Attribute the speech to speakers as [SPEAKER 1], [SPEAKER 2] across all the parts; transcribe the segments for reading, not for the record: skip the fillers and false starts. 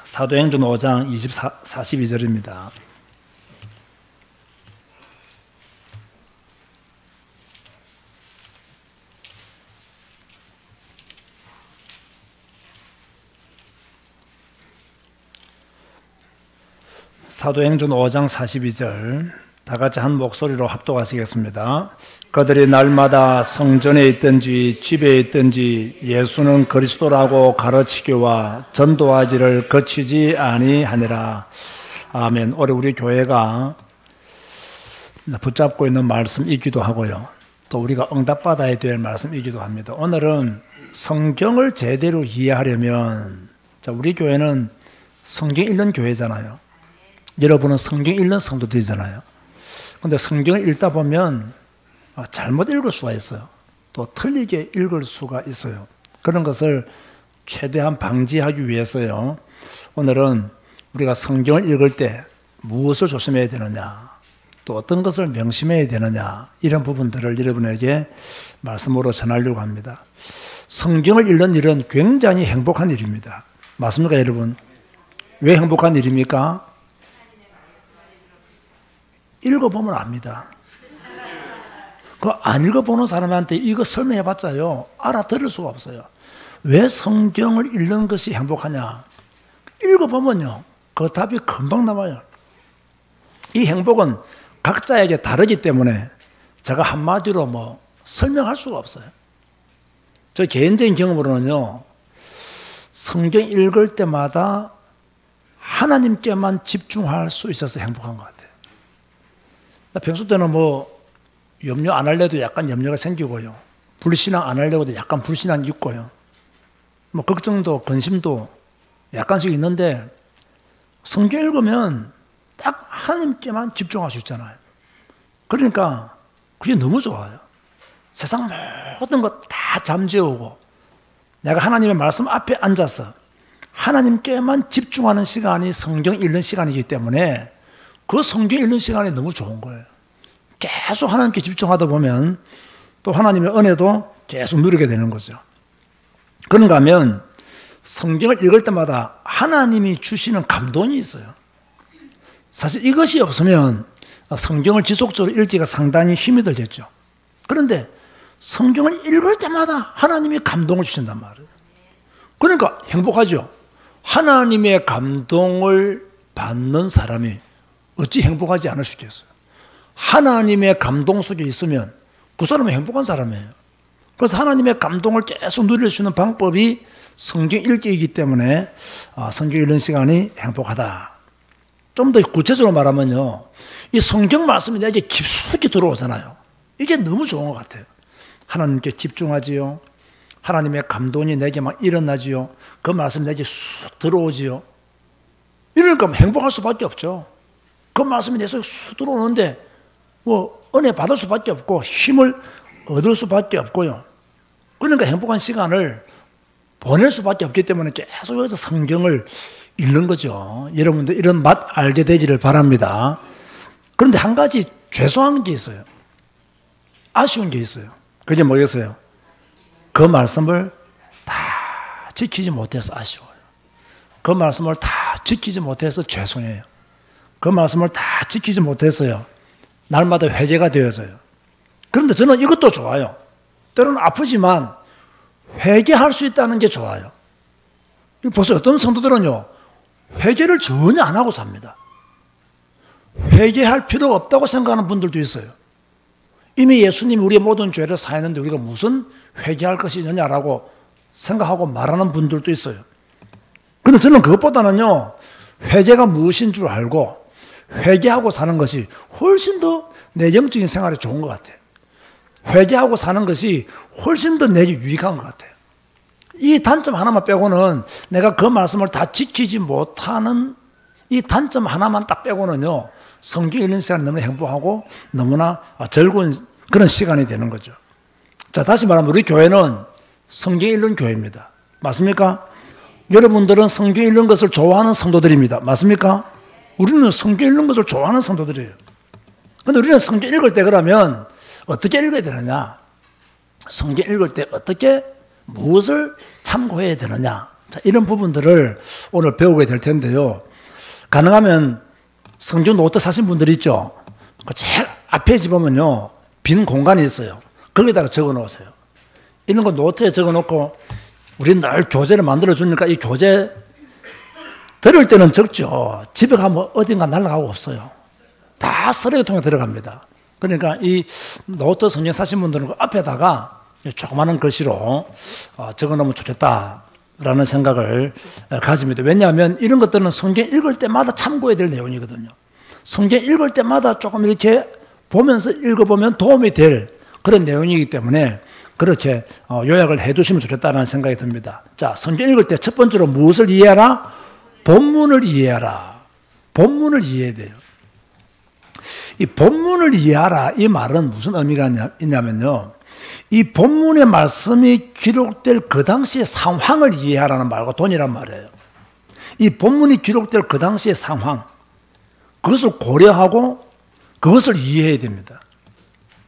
[SPEAKER 1] 사도행전 5장 42절입니다. 사도행전 5장 42절 다 같이 한 목소리로 합독하시겠습니다. 그들이 날마다 성전에 있든지 집에 있든지 예수는 그리스도라고 가르치기와 전도하기를 그치지 아니하니라. 아멘. 올해 우리 교회가 붙잡고 있는 말씀이기도 하고요, 또 우리가 응답받아야 될 말씀이기도 합니다. 오늘은 성경을 제대로 이해하려면, 우리 교회는 성경 읽는 교회잖아요. 여러분은 성경 읽는 성도들이잖아요. 그런데 성경을 읽다 보면 잘못 읽을 수가 있어요. 또 틀리게 읽을 수가 있어요. 그런 것을 최대한 방지하기 위해서요, 오늘은 우리가 성경을 읽을 때 무엇을 조심해야 되느냐, 또 어떤 것을 명심해야 되느냐, 이런 부분들을 여러분에게 말씀으로 전하려고 합니다. 성경을 읽는 일은 굉장히 행복한 일입니다. 맞습니까, 여러분? 왜 행복한 일입니까? 읽어보면 압니다. 그 안 읽어보는 사람한테 이거 설명해봤자요, 알아들을 수가 없어요. 왜 성경을 읽는 것이 행복하냐? 읽어보면요, 그 답이 금방 나와요. 이 행복은 각자에게 다르기 때문에 제가 한마디로 설명할 수가 없어요. 저 개인적인 경험으로는요, 성경 읽을 때마다 하나님께만 집중할 수 있어서 행복한 것 같아요. 평소 때는 염려 안 하려도 약간 염려가 생기고요, 불신앙 안 하려고도 약간 불신앙이 있고요, 걱정도 근심도 약간씩 있는데, 성경 읽으면 딱 하나님께만 집중할 수 있잖아요. 그러니까 그게 너무 좋아요. 세상 모든 것 다 잠재우고 내가 하나님의 말씀 앞에 앉아서 하나님께만 집중하는 시간이 성경 읽는 시간이기 때문에 그 성경 읽는 시간이 너무 좋은 거예요. 계속 하나님께 집중하다 보면 또 하나님의 은혜도 계속 누리게 되는 거죠. 그런가 하면 성경을 읽을 때마다 하나님이 주시는 감동이 있어요. 사실 이것이 없으면 성경을 지속적으로 읽기가 상당히 힘이 들겠죠. 그런데 성경을 읽을 때마다 하나님이 감동을 주신단 말이에요. 그러니까 행복하죠. 하나님의 감동을 받는 사람이 어찌 행복하지 않을 수 있겠어요. 하나님의 감동 속에 있으면 그 사람은 행복한 사람이에요. 그래서 하나님의 감동을 계속 누릴 수 있는 방법이 성경 읽기이기 때문에 성경 읽는 시간이 행복하다. 좀 더 구체적으로 말하면요, 이 성경 말씀이 내게 깊숙이 들어오잖아요. 이게 너무 좋은 것 같아요. 하나님께 집중하지요. 하나님의 감동이 내게 막 일어나지요. 그 말씀이 내게 쑥 들어오지요. 이러니까 행복할 수밖에 없죠. 그 말씀이 내 속에 쑥 들어오는데 은혜 받을 수밖에 없고 힘을 얻을 수밖에 없고요. 그러니까 행복한 시간을 보낼 수밖에 없기 때문에 계속 여기서 성경을 읽는 거죠. 여러분들 이런 맛 알게 되기를 바랍니다. 그런데 한 가지 죄송한 게 있어요. 아쉬운 게 있어요. 그게 뭐겠어요? 그 말씀을 다 지키지 못해서 아쉬워요. 그 말씀을 다 지키지 못해서 죄송해요. 그 말씀을 다 지키지 못해서요, 날마다 회개가 되어져요. 그런데 저는 이것도 좋아요. 때로는 아프지만 회개할 수 있다는 게 좋아요. 보세요. 어떤 성도들은요, 회개를 전혀 안 하고 삽니다. 회개할 필요가 없다고 생각하는 분들도 있어요. 이미 예수님이 우리의 모든 죄를 사했는데 우리가 무슨 회개할 것이 있느냐라고 생각하고 말하는 분들도 있어요. 그런데 저는 그것보다는요, 회개가 무엇인 줄 알고 회개하고 사는 것이 훨씬 더 내 영적인 생활에 좋은 것 같아요. 회개하고 사는 것이 훨씬 더 내게 유익한 것 같아요. 이 단점 하나만 빼고는, 내가 그 말씀을 다 지키지 못하는 이 단점 하나만 딱 빼고는요, 성경 읽는 시간이 너무 행복하고 너무나 즐거운 그런 시간이 되는 거죠. 자, 다시 말하면 우리 교회는 성경 읽는 교회입니다. 맞습니까? 여러분들은 성경 읽는 것을 좋아하는 성도들입니다. 맞습니까? 우리는 성경 읽는 것을 좋아하는 성도들이에요. 그런데 우리는 성경 읽을 때 그러면 어떻게 읽어야 되느냐? 성경 읽을 때 어떻게, 무엇을 참고해야 되느냐? 자, 이런 부분들을 오늘 배우게 될 텐데요. 가능하면 성경 노트 사신 분들 있죠? 그 제일 앞에 보면요, 빈 공간이 있어요. 거기다가 적어 놓으세요. 이런 거 노트에 적어 놓고, 우리는 늘 교재를 만들어 주니까 이 교재 들을 때는 적죠. 집에 가면 어딘가 날아가고 없어요. 다 쓰레기통에 들어갑니다. 그러니까 이 노트 성경 사신 분들은 그 앞에다가 조그마한 글씨로 적어 놓으면 좋겠다라는 생각을 가집니다. 왜냐하면 이런 것들은 성경 읽을 때마다 참고해야 될 내용이거든요. 성경 읽을 때마다 조금 이렇게 보면서 읽어보면 도움이 될 그런 내용이기 때문에 그렇게 요약을 해 두시면 좋겠다는 생각이 듭니다. 자, 성경 읽을 때 첫 번째로 무엇을 이해하라? 본문을 이해하라. 본문을 이해해야 돼요. 이 본문을 이해하라, 이 말은 무슨 의미가 있냐면요, 이 본문의 말씀이 기록될 그 당시의 상황을 이해하라는 말과 동일한 말이에요. 이 본문이 기록될 그 당시의 상황, 그것을 고려하고 그것을 이해해야 됩니다.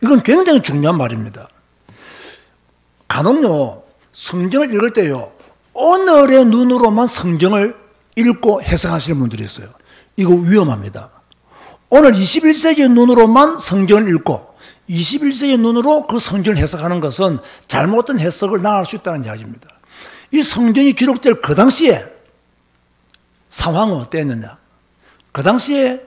[SPEAKER 1] 이건 굉장히 중요한 말입니다. 간혹요, 성경을 읽을 때요, 오늘의 눈으로만 성경을 읽고 해석하시는 분들이 있어요. 이거 위험합니다. 오늘 21세기의 눈으로만 성경을 읽고 21세기의 눈으로 그 성경을 해석하는 것은 잘못된 해석을 낳을 수 있다는 이야기입니다. 이 성경이 기록될 그 당시에 상황은 어땠느냐, 그 당시에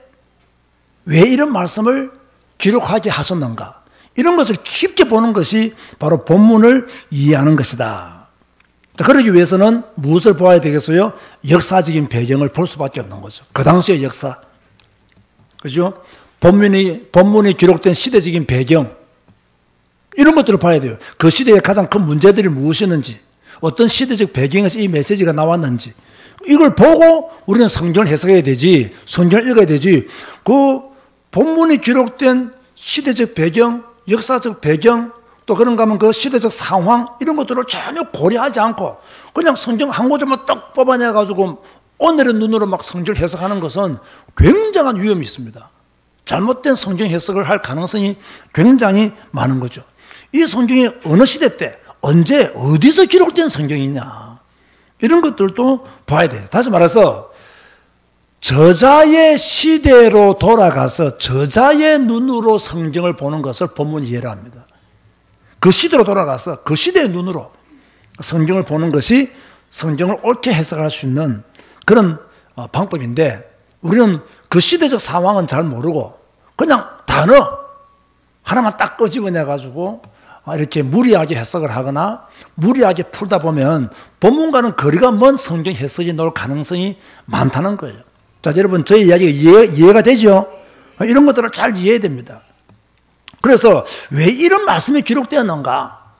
[SPEAKER 1] 왜 이런 말씀을 기록하게 하셨는가, 이런 것을 깊게 보는 것이 바로 본문을 이해하는 것이다. 자, 그러기 위해서는 무엇을 보아야 되겠어요? 역사적인 배경을 볼 수밖에 없는 거죠. 그 당시의 역사, 그죠? 본문이 기록된 시대적인 배경, 이런 것들을 봐야 돼요. 그 시대의 가장 큰 문제들이 무엇이었는지, 어떤 시대적 배경에서 이 메시지가 나왔는지, 이걸 보고 우리는 성경을 해석해야 되지, 성경을 읽어야 되지, 그 본문이 기록된 시대적 배경, 역사적 배경, 또 그런가 하면 그 시대적 상황, 이런 것들을 전혀 고려하지 않고 그냥 성경 한 구절만 딱 뽑아내가지고 오늘의 눈으로 막 성경을 해석하는 것은 굉장한 위험이 있습니다. 잘못된 성경 해석을 할 가능성이 굉장히 많은 거죠. 이 성경이 어느 시대 때, 언제, 어디서 기록된 성경이냐, 이런 것들도 봐야 돼요. 다시 말해서 저자의 시대로 돌아가서 저자의 눈으로 성경을 보는 것을 본문 이해라 합니다. 그 시대로 돌아가서 그 시대의 눈으로 성경을 보는 것이 성경을 옳게 해석할 수 있는 그런 방법인데, 우리는 그 시대적 상황은 잘 모르고 그냥 단어 하나만 딱 끄집어내가지고 이렇게 무리하게 해석을 하거나 무리하게 풀다 보면 본문과는 거리가 먼 성경 해석이 나올 가능성이 많다는 거예요. 자, 여러분, 저희 이야기가 이해가 되죠? 이런 것들을 잘 이해해야 됩니다. 그래서 왜 이런 말씀이 기록되었는가?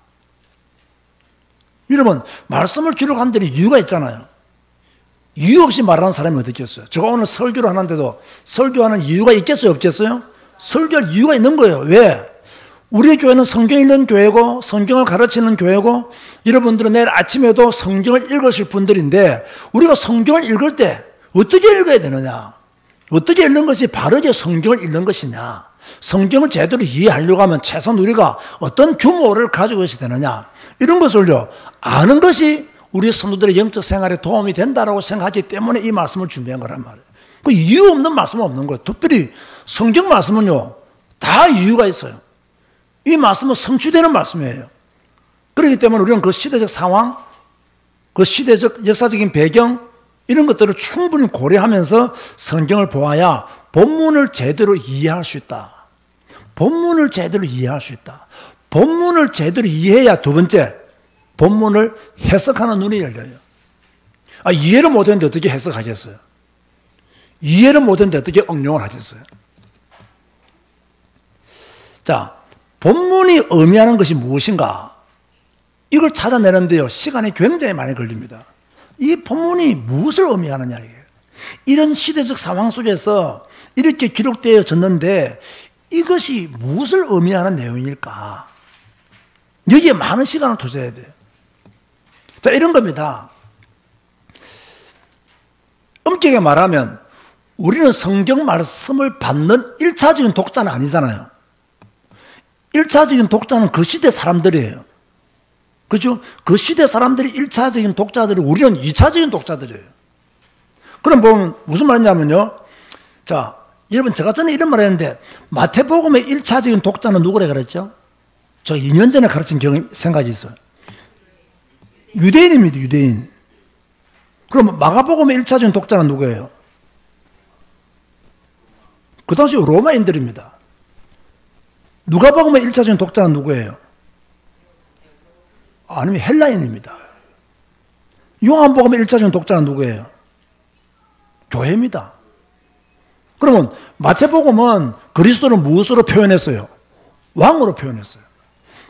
[SPEAKER 1] 여러분, 말씀을 기록한 데는 이유가 있잖아요. 이유 없이 말하는 사람이 어디 있겠어요? 제가 오늘 설교를 하는데도 설교하는 이유가 있겠어요? 없겠어요? 설교할 이유가 있는 거예요. 왜? 우리 교회는 성경 읽는 교회고 성경을 가르치는 교회고, 여러분들은 내일 아침에도 성경을 읽으실 분들인데, 우리가 성경을 읽을 때 어떻게 읽어야 되느냐, 어떻게 읽는 것이 바르게 성경을 읽는 것이냐, 성경을 제대로 이해하려고 하면 최소한 우리가 어떤 규모를 가지고 있어야 되느냐, 이런 것을요 아는 것이 우리 성도들의 영적 생활에 도움이 된다고 생각하기 때문에 이 말씀을 준비한 거란 말이에요. 그 이유 없는 말씀은 없는 거예요. 특별히 성경 말씀은요 다 이유가 있어요. 이 말씀은 성취되는 말씀이에요. 그렇기 때문에 우리는 그 시대적 상황, 그 시대적 역사적인 배경, 이런 것들을 충분히 고려하면서 성경을 보아야 본문을 제대로 이해할 수 있다. 본문을 제대로 이해할 수 있다. 본문을 제대로 이해해야, 두 번째, 본문을 해석하는 눈이 열려요. 이해를 못했는데 어떻게 해석하겠어요? 이해를 못했는데 어떻게 응용을 하겠어요? 자, 본문이 의미하는 것이 무엇인가? 이걸 찾아내는데요 시간이 굉장히 많이 걸립니다. 이 본문이 무엇을 의미하느냐, 이게. 이런 시대적 상황 속에서 이렇게 기록되어졌는데 이것이 무엇을 의미하는 내용일까? 여기에 많은 시간을 투자해야 돼요. 자, 이런 겁니다. 엄격하게 말하면 우리는 성경 말씀을 받는 1차적인 독자는 아니잖아요. 1차적인 독자는 그 시대 사람들이에요. 그죠? 그 시대 사람들이 1차적인 독자들이 우리는 2차적인 독자들이에요. 그럼 보면 무슨 말이냐면요. 자, 여러분 제가 전에 이런 말 했는데 마태복음의 1차적인 독자는 누구라 그랬죠? 저 2년 전에 가르친 생각이 있어요. 유대인입니다. 유대인. 그럼 마가복음의 1차적인 독자는 누구예요? 그 당시 로마인들입니다. 누가복음의 1차적인 독자는 누구예요? 아니면 헬라인입니다. 요한복음의 1차적인 독자는 누구예요? 교회입니다. 그러면 마태복음은 그리스도를 무엇으로 표현했어요? 왕으로 표현했어요.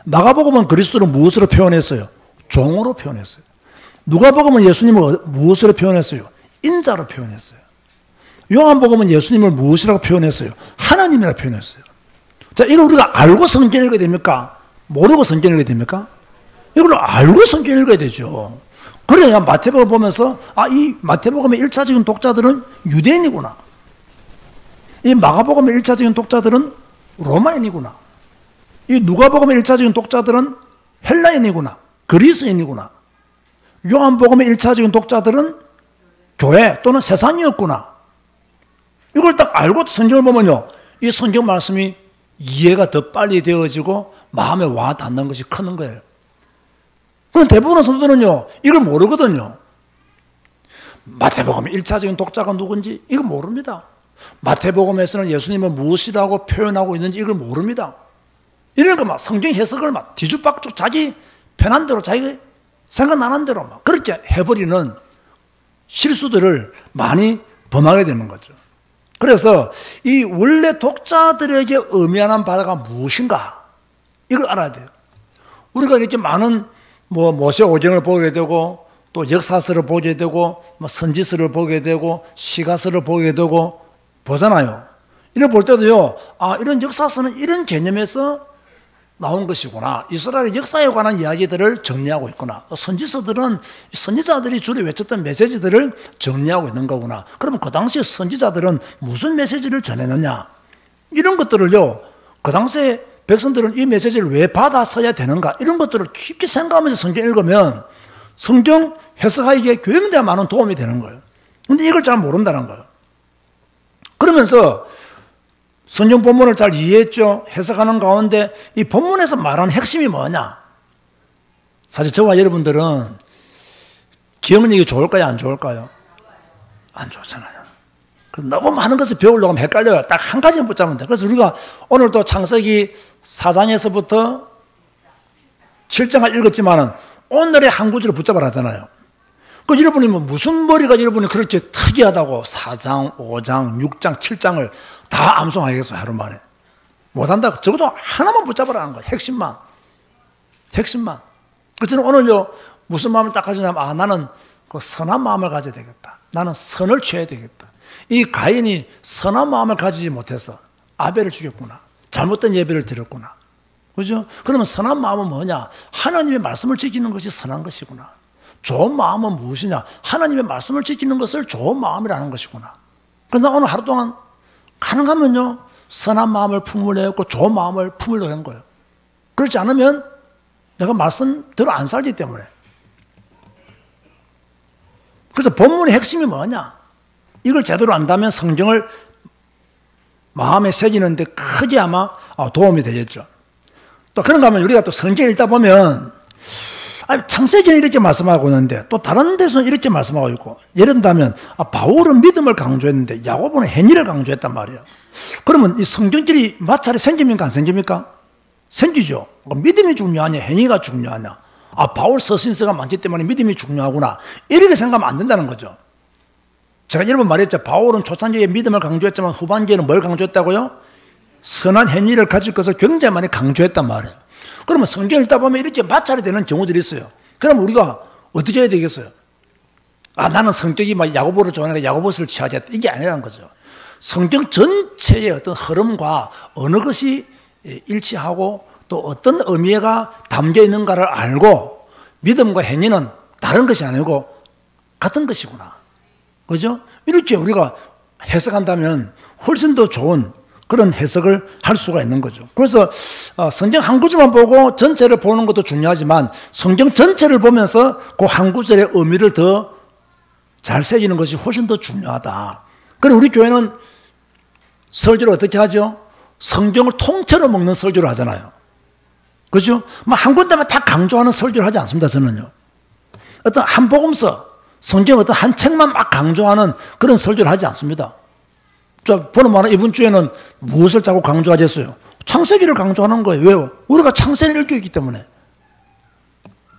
[SPEAKER 1] 마가복음은 그리스도를 무엇으로 표현했어요? 종으로 표현했어요. 누가복음은 예수님을 무엇으로 표현했어요? 인자로 표현했어요. 요한복음은 예수님을 무엇이라고 표현했어요? 하나님이라고 표현했어요. 자, 이걸 우리가 알고 성경 읽어야 됩니까? 모르고 성경 읽어야 됩니까? 이걸 알고 성경 읽어야 되죠. 그래야 마태복음 보면서 이 마태복음의 1차적인 독자들은 유대인이구나. 이 마가복음의 1차적인 독자들은 로마인이구나. 이 누가복음의 1차적인 독자들은 헬라인이구나. 그리스인이구나. 요한복음의 1차적인 독자들은 교회 또는 세상이었구나. 이걸 딱 알고 성경을 보면요. 이 성경 말씀이 이해가 더 빨리 되어지고 마음에 와 닿는 것이 크는 거예요. 그럼 대부분의 성도들은요, 이걸 모르거든요. 마태복음의 1차적인 독자가 누군지 이걸 모릅니다. 마태복음에서는 예수님을 무엇이라고 표현하고 있는지 이걸 모릅니다. 이러니까 막 성경 해석을 막 뒤죽박죽 자기 편한 대로 자기 생각나는 대로 막 그렇게 해버리는 실수들을 많이 범하게 되는 거죠. 그래서 이 원래 독자들에게 의미하는 바가 무엇인가 이걸 알아야 돼요. 우리가 이렇게 많은 모세 오경을 보게 되고 또 역사서를 보게 되고 선지서를 보게 되고 시가서를 보게 되고 보잖아요. 이런 볼 때도요, 이런 역사서는 이런 개념에서 나온 것이구나. 이스라엘의 역사에 관한 이야기들을 정리하고 있구나. 선지서들은 선지자들이 주로 외쳤던 메시지들을 정리하고 있는 거구나. 그러면 그 당시에 선지자들은 무슨 메시지를 전했느냐. 이런 것들을요, 그 당시에 백성들은 이 메시지를 왜 받아서야 되는가. 이런 것들을 깊게 생각하면서 성경 읽으면 성경 해석하기에 굉장히 많은 도움이 되는 거예요. 근데 이걸 잘 모른다는 거예요. 그러면서 성경 본문을 잘 이해했죠. 해석하는 가운데 이 본문에서 말하는 핵심이 뭐냐? 사실 저와 여러분들은 기억력이 좋을까요? 안 좋을까요? 안 좋잖아요. 너무 많은 것을 배우려고 하면 헷갈려요. 딱 한 가지만 붙잡으면 돼. 그래서 우리가 오늘도 창세기 4장에서부터 7장을 읽었지만은 오늘의 한 구절을 붙잡아라 하잖아요. 그 여러분이 무슨 머리가 여러분이 그렇게 특이하다고 4장, 5장, 6장, 7장을 다 암송하겠어요, 하루 만에. 못한다. 적어도 하나만 붙잡으라는 거예요. 핵심만. 핵심만. 그래서 저는 오늘요, 무슨 마음을 딱 가지냐면, 나는 그 선한 마음을 가져야 되겠다. 나는 선을 취해야 되겠다. 이 가인이 선한 마음을 가지지 못해서 아벨을 죽였구나. 잘못된 예배를 드렸구나. 그죠? 그러면 선한 마음은 뭐냐? 하나님의 말씀을 지키는 것이 선한 것이구나. 좋은 마음은 무엇이냐? 하나님의 말씀을 지키는 것을 좋은 마음이라는 것이구나. 그래서 나 오늘 하루 동안 가능하면요, 선한 마음을 품으려고 좋은 마음을 품으려고 한 거예요. 그렇지 않으면 내가 말씀대로 안 살기 때문에. 그래서 본문의 핵심이 뭐냐? 이걸 제대로 안다면 성경을 마음에 새기는데 크게 아마 도움이 되겠죠. 또 그런가 하면 우리가 또 성경 읽다 보면 창세기는 이렇게 말씀하고 있는데 또 다른 데서는 이렇게 말씀하고 있고, 예를 들면 바울은 믿음을 강조했는데 야고보는 행위를 강조했단 말이에요. 그러면 이 성경끼리 마찰이 생깁니까 안 생깁니까? 생기죠. 믿음이 중요하냐 행위가 중요하냐. 바울 서신서가 많기 때문에 믿음이 중요하구나, 이렇게 생각하면 안 된다는 거죠. 제가 여러 번 말했죠. 바울은 초창기에 믿음을 강조했지만 후반기에는 뭘 강조했다고요? 선한 행위를 가질 것을 굉장히 많이 강조했단 말이에요. 그러면 성경을 읽다 보면 이렇게 마찰이 되는 경우들이 있어요. 그럼 우리가 어떻게 해야 되겠어요? 나는 성격이 막 야고보를 좋아하니까 야고보스를 취하겠다, 이게 아니라는 거죠. 성경 전체의 어떤 흐름과 어느 것이 일치하고 또 어떤 의미가 담겨 있는가를 알고 믿음과 행위는 다른 것이 아니고 같은 것이구나. 그죠? 이렇게 우리가 해석한다면 훨씬 더 좋은 그런 해석을 할 수가 있는 거죠. 그래서 성경 한 구절만 보고 전체를 보는 것도 중요하지만 성경 전체를 보면서 그 한 구절의 의미를 더 잘 새기는 것이 훨씬 더 중요하다. 그럼 우리 교회는 설교를 어떻게 하죠? 성경을 통째로 먹는 설교를 하잖아요. 그렇죠? 뭐 한 군데만 다 강조하는 설교를 하지 않습니다. 저는요. 어떤 한 복음서, 성경 어떤 한 책만 막 강조하는 그런 설교를 하지 않습니다. 보는 말은 이번 주에는 무엇을 자꾸 강조하겠어요? 창세기를 강조하는 거예요. 왜요? 우리가 창세기를 읽고 있기 때문에.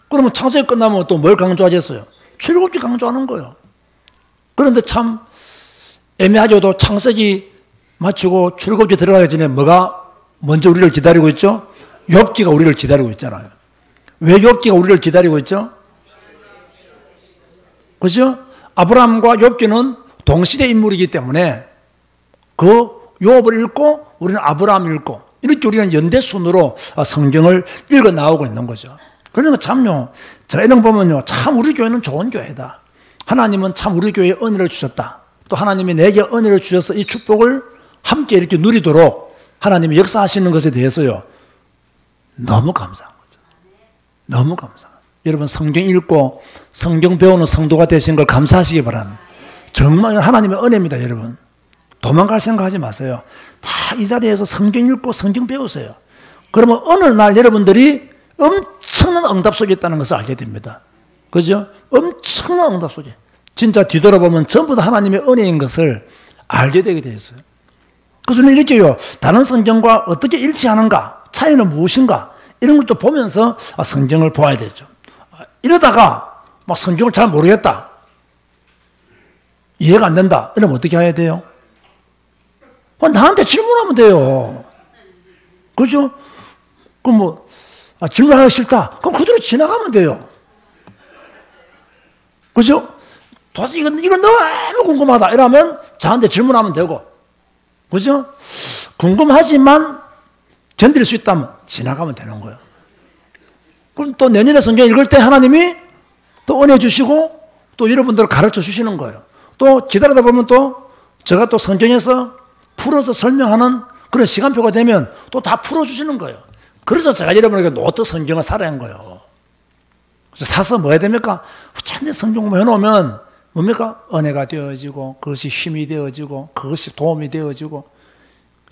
[SPEAKER 1] 그러면 창세기 끝나면 또 뭘 강조하겠어요? 출애굽기 강조하는 거예요. 그런데 참 애매하게도 창세기 마치고 출애굽기 들어가기 전에 뭐가 먼저 우리를 기다리고 있죠? 욥기가 우리를 기다리고 있잖아요. 왜 욥기가 우리를 기다리고 있죠? 그죠? 아브라함과 욥기는 동시대 인물이기 때문에 그 욥을 읽고 우리는 아브라함을 읽고 이렇게 우리는 연대 순으로 성경을 읽어 나오고 있는 거죠. 그러니까 참요, 제가 이런 거 보면요, 참 우리 교회는 좋은 교회다. 하나님은 참 우리 교회에 은혜를 주셨다. 또 하나님이 내게 은혜를 주셔서 이 축복을 함께 이렇게 누리도록 하나님이 역사하시는 것에 대해서요, 너무 감사한 거죠. 너무 감사합니다. 여러분 성경 읽고 성경 배우는 성도가 되신 걸 감사하시기 바랍니다. 정말 하나님의 은혜입니다, 여러분. 도망갈 생각하지 마세요. 다 이 자리에서 성경 읽고 성경 배우세요. 그러면 어느 날 여러분들이 엄청난 응답 속에 있다는 것을 알게 됩니다. 그죠? 엄청난 응답 속에. 진짜 뒤돌아보면 전부 다 하나님의 은혜인 것을 알게 되게 되었어요. 그래서 이렇게요, 다른 성경과 어떻게 일치하는가, 차이는 무엇인가, 이런 것도 보면서 성경을 보아야 되죠. 이러다가 막 성경을 잘 모르겠다, 이해가 안 된다, 이러면 어떻게 해야 돼요? 나한테 질문하면 돼요. 그죠? 그럼 뭐, 질문하기 싫다. 그럼 그대로 지나가면 돼요. 그죠? 도대체 이건 너무 궁금하다. 이러면 저한테 질문하면 되고. 그죠? 궁금하지만 견딜 수 있다면 지나가면 되는 거예요. 그럼 또 내년에 성경 읽을 때 하나님이 또 은혜 주시고 또 여러분들을 가르쳐 주시는 거예요. 또 기다리다 보면 또 제가 또 성경에서 풀어서 설명하는 그런 시간표가 되면 또 다 풀어주시는 거예요. 그래서 제가 여러분에게 노트 성경을 사라는 거예요. 그래서 사서 뭐 해야 됩니까? 천재 성경 해놓으면 뭡니까? 은혜가 되어지고 그것이 힘이 되어지고 그것이 도움이 되어지고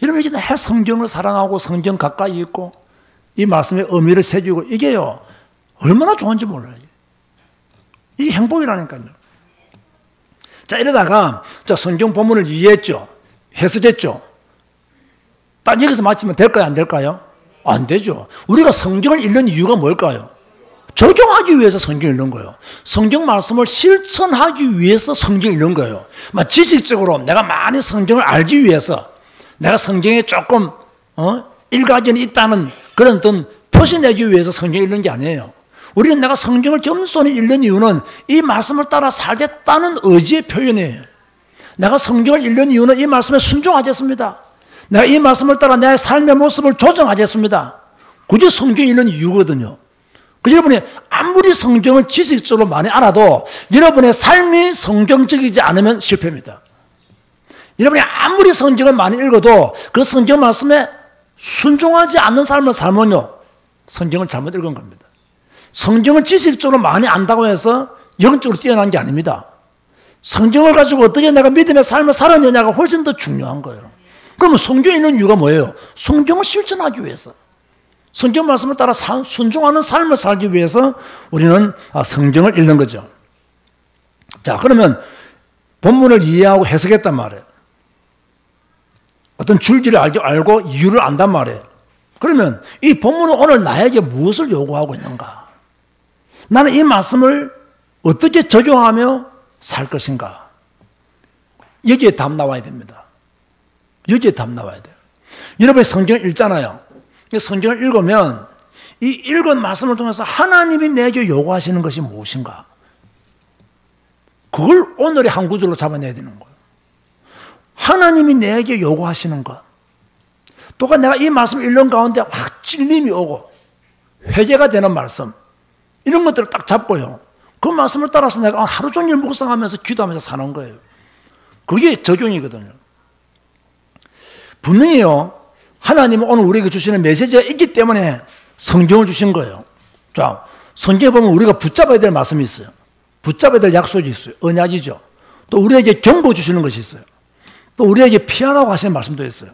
[SPEAKER 1] 여러분 이제 내 성경을 사랑하고 성경 가까이 있고 이 말씀의 의미를 새기고 이게요 얼마나 좋은지 몰라요. 이게 행복이라니까요. 자 이러다가 자 성경 본문을 이해했죠. 해석했죠. 딱 여기서 마치면 될까요? 안 될까요? 안 되죠. 우리가 성경을 읽는 이유가 뭘까요? 적용하기 위해서 성경을 읽는 거예요. 성경 말씀을 실천하기 위해서 성경을 읽는 거예요. 지식적으로 내가 많이 성경을 알기 위해서 내가 성경에 조금 일가견이 있다는 그런 어떤 표시 내기 위해서 성경을 읽는 게 아니에요. 우리는 내가 성경을 겸손히 읽는 이유는 이 말씀을 따라 살겠다는 의지의 표현이에요. 내가 성경을 읽는 이유는 이 말씀에 순종하겠습니다. 내가 이 말씀을 따라 내 삶의 모습을 조정하겠습니다. 그게 성경을 읽는 이유거든요. 여러분이 아무리 성경을 지식적으로 많이 알아도 여러분의 삶이 성경적이지 않으면 실패입니다. 여러분이 아무리 성경을 많이 읽어도 그 성경 말씀에 순종하지 않는 삶을 살면요 성경을 잘못 읽은 겁니다. 성경을 지식적으로 많이 안다고 해서 영적으로 뛰어난 게 아닙니다. 성경을 가지고 어떻게 내가 믿음의 삶을 살았느냐가 훨씬 더 중요한 거예요. 그러면 성경에 있는 이유가 뭐예요? 성경을 실천하기 위해서, 성경 말씀을 따라 순종하는 삶을 살기 위해서 우리는 성경을 읽는 거죠. 자, 그러면 본문을 이해하고 해석했단 말이에요. 어떤 줄기를 알고 이유를 안단 말이에요. 그러면 이 본문은 오늘 나에게 무엇을 요구하고 있는가? 나는 이 말씀을 어떻게 적용하며 살 것인가? 여기에 답 나와야 됩니다. 여기에 답 나와야 돼요. 여러분이 성경을 읽잖아요. 성경을 읽으면 이 읽은 말씀을 통해서 하나님이 내게 요구하시는 것이 무엇인가? 그걸 오늘의 한 구절로 잡아내야 되는 거예요. 하나님이 내게 요구하시는 것. 또한 내가 이 말씀을 읽는 가운데 확 찔림이 오고 회개가 되는 말씀, 이런 것들을 딱 잡고요. 그 말씀을 따라서 내가 하루 종일 묵상하면서 기도하면서 사는 거예요. 그게 적용이거든요. 분명히요, 하나님은 오늘 우리에게 주시는 메시지가 있기 때문에 성경을 주신 거예요. 자, 성경에 보면 우리가 붙잡아야 될 말씀이 있어요. 붙잡아야 될 약속이 있어요. 언약이죠. 또 우리에게 경고 주시는 것이 있어요. 또 우리에게 피하라고 하시는 말씀도 있어요.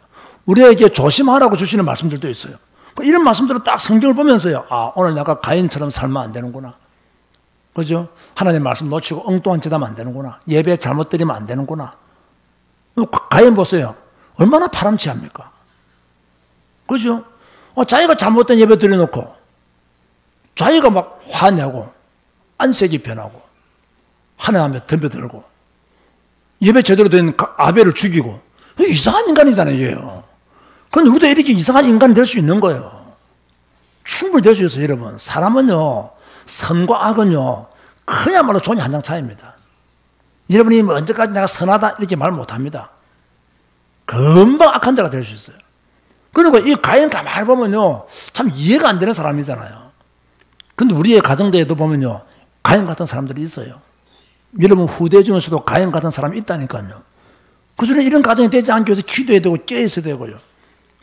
[SPEAKER 1] 우리에게 조심하라고 주시는 말씀들도 있어요. 이런 말씀들은 딱 성경을 보면서요. 아, 오늘 내가 가인처럼 살면 안 되는구나. 그죠? 하나님 말씀 놓치고 엉뚱한 짓 하면 안 되는구나. 예배 잘못 드리면 안 되는구나. 가인 보세요. 얼마나 파람치합니까? 그죠? 자기가 잘못된 예배 드려놓고 자기가 막 화내고 안색이 변하고 하나님에 덤벼들고 예배 제대로 된 아벨을 죽이고 이상한 인간이잖아요. 얘요. 그런데 우리도 이렇게 이상한 인간이 될 수 있는 거예요. 충분히 될 수 있어요. 여러분. 사람은요. 선과 악은요. 그야말로 종이 한 장 차이입니다. 여러분이 뭐 언제까지 내가 선하다 이렇게 말 못합니다. 금방 악한 자가 될 수 있어요. 그리고 이 가인 가만히 보면요. 참 이해가 안 되는 사람이잖아요. 근데 우리의 가정대에도 보면요. 가인 같은 사람들이 있어요. 여러분 후대 중에서도 가인 같은 사람이 있다니까요. 그중에 이런 가정이 되지 않기 위해서 기도해야 되고 깨어있어야 되고요.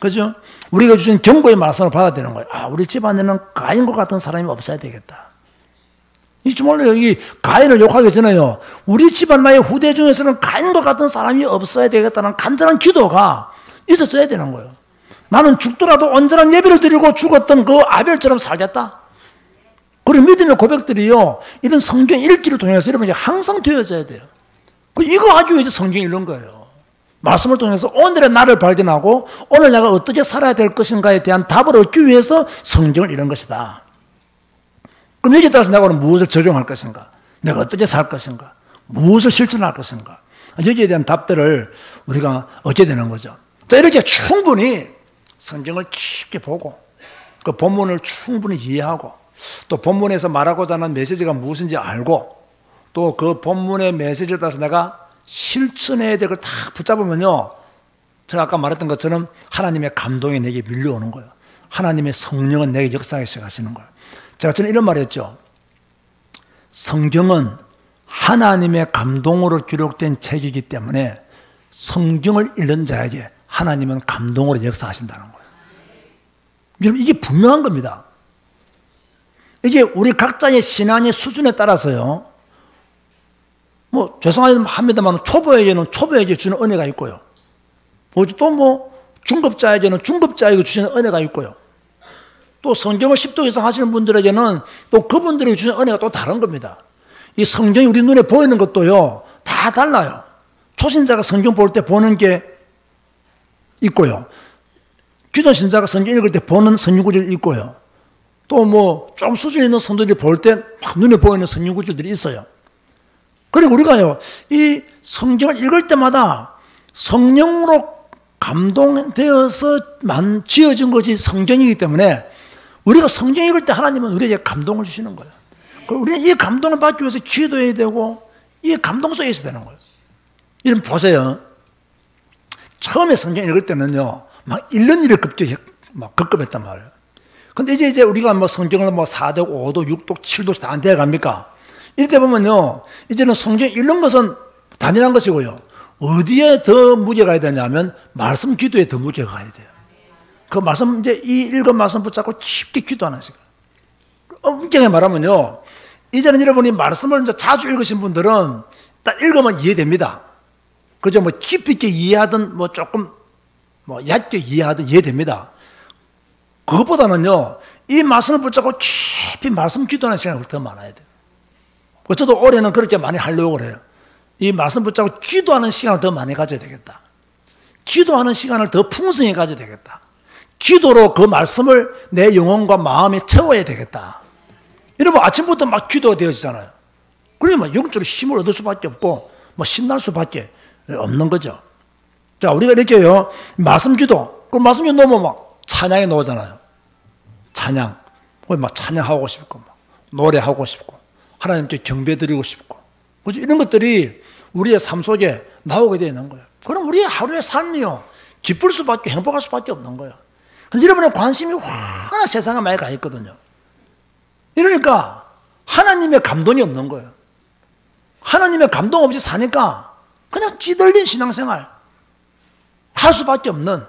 [SPEAKER 1] 그죠? 우리가 주신 경고의 말씀을 받아야 되는 거예요. 아, 우리 집안에는 가인과 같은 사람이 없어야 되겠다. 이 주말에 여기 가인을 욕하기 전에요. 우리 집안 나의 후대 중에서는 가인과 같은 사람이 없어야 되겠다는 간절한 기도가 있었어야 되는 거예요. 나는 죽더라도 온전한 예배를 드리고 죽었던 그 아벨처럼 살겠다. 그리고 믿음의 고백들이요. 이런 성경 읽기를 통해서 여러분이 항상 되어져야 돼요. 이거 하기 위해서 성경이 이런 거예요. 말씀을 통해서 오늘의 나를 발견하고 오늘 내가 어떻게 살아야 될 것인가에 대한 답을 얻기 위해서 성경을 이런 것이다. 그럼 여기에 따라서 내가 오늘 무엇을 적용할 것인가? 내가 어떻게 살 것인가? 무엇을 실천할 것인가? 여기에 대한 답들을 우리가 얻게 되는 거죠. 자, 이렇게 충분히 성경을 깊게 보고 그 본문을 충분히 이해하고 또 본문에서 말하고자 하는 메시지가 무엇인지 알고 또 그 본문의 메시지를 따라서 내가 실천해야 될 걸 다 붙잡으면요. 제가 아까 말했던 것처럼 하나님의 감동이 내게 밀려오는 거예요. 하나님의 성령은 내게 역사하기 시작하시는 거예요. 제가 저는 이런 말 했죠. 성경은 하나님의 감동으로 기록된 책이기 때문에 성경을 읽는 자에게 하나님은 감동으로 역사하신다는 거예요. 여러분 이게 분명한 겁니다. 이게 우리 각자의 신앙의 수준에 따라서요. 뭐 죄송합니다만 초보에게는 초보에게 주는 은혜가 있고요. 또 중급자에게는 중급자에게 주시는 은혜가 있고요. 또 성경을 10도 이상 하시는 분들에게는 또 그분들에게 주시는 은혜가 또 다른 겁니다. 이 성경이 우리 눈에 보이는 것도요. 다 달라요. 초신자가 성경 볼 때 보는 게 있고요. 기존 신자가 성경 읽을 때 보는 성경구절이 있고요. 또 좀 수준 있는 성도들이 볼 때 눈에 보이는 성경구절들이 있어요. 그리고 우리가요, 이 성경을 읽을 때마다 성령으로 감동되어서 지어진 것이 성경이기 때문에 우리가 성경 읽을 때 하나님은 우리에게 감동을 주시는 거예요. 우리는 이 감동을 받기 위해서 기도해야 되고 이 감동 속에 있어야 되는 거예요. 이런 보세요. 처음에 성경 읽을 때는요, 막 읽는 일이 급급했단 말이에요. 근데 이제 우리가 성경을 4독, 5독, 6독, 7독 다 안 돼 갑니까? 이럴 때 보면요, 이제는 성경 읽는 것은 단연한 것이고요. 어디에 더 무게가 가야 되냐면, 말씀 기도에 더 무게가 가야 돼요. 그 말씀, 이 읽은 말씀 붙잡고 깊게 기도하는 시간. 엄격하게 말하면요, 이제는 여러분이 말씀을 자주 읽으신 분들은 딱 읽으면 이해됩니다. 그죠? 깊이 있게 이해하든, 조금, 얕게 이해하든 이해됩니다. 그것보다는요, 이 말씀을 붙잡고 깊이 말씀 기도하는 시간이 더 많아야 돼요. 저도 올해는 그렇게 많이 하려고 그래요. 이 말씀 붙잡고 기도하는 시간을 더 많이 가져야 되겠다. 기도하는 시간을 더 풍성히 가져야 되겠다. 기도로 그 말씀을 내 영혼과 마음에 채워야 되겠다. 여러분 아침부터 막 기도가 되어지잖아요. 그러면 영적으로 힘을 얻을 수밖에 없고 신날 수밖에 없는 거죠. 자, 우리가 이렇게요, 말씀 기도, 그 말씀 기도 넣으면 찬양이 나오잖아요. 찬양. 찬양하고 싶고, 노래하고 싶고, 하나님께 경배드리고 싶고, 이런 것들이 우리의 삶 속에 나오게 되는 거예요. 그럼 우리의 하루의 삶이요, 기쁠 수밖에, 행복할 수밖에 없는 거예요. 그래서 여러분의 관심이 워낙 세상에 많이 가 있거든요. 이러니까 하나님의 감동이 없는 거예요. 하나님의 감동 없이 사니까 그냥 찌들린 신앙생활 할 수밖에 없는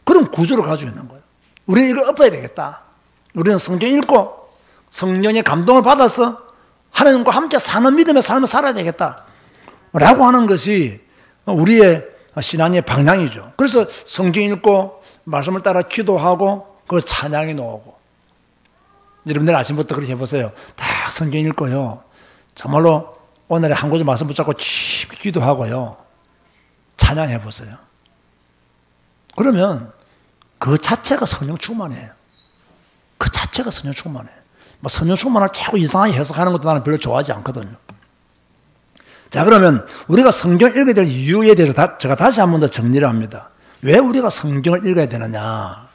[SPEAKER 1] 그런 구조를 가지고 있는 거예요. 우리는 이걸 엎어야 되겠다. 우리는 성경 읽고 성령의 감동을 받아서 하나님과 함께 사는 믿음의 삶을 살아야 되겠다 라고 하는 것이 우리의 신앙의 방향이죠. 그래서 성경 읽고 말씀을 따라 기도하고 그 찬양이 나오고, 여러분들 아침부터 그렇게 해보세요. 다 성경 읽고요, 정말로 오늘의 한 구절 말씀 붙잡고 깊이 기도하고요, 찬양해보세요. 그러면 그 자체가 성령 충만이에요. 그 자체가 성령 충만이에요. 뭐 성령 충만을 자꾸 이상하게 해석하는 것도 나는 별로 좋아하지 않거든요. 자, 그러면 우리가 성경 읽어야 될 이유에 대해서 제가 다시 한 번 더 정리를 합니다. 왜 우리가 성경을 읽어야 되느냐?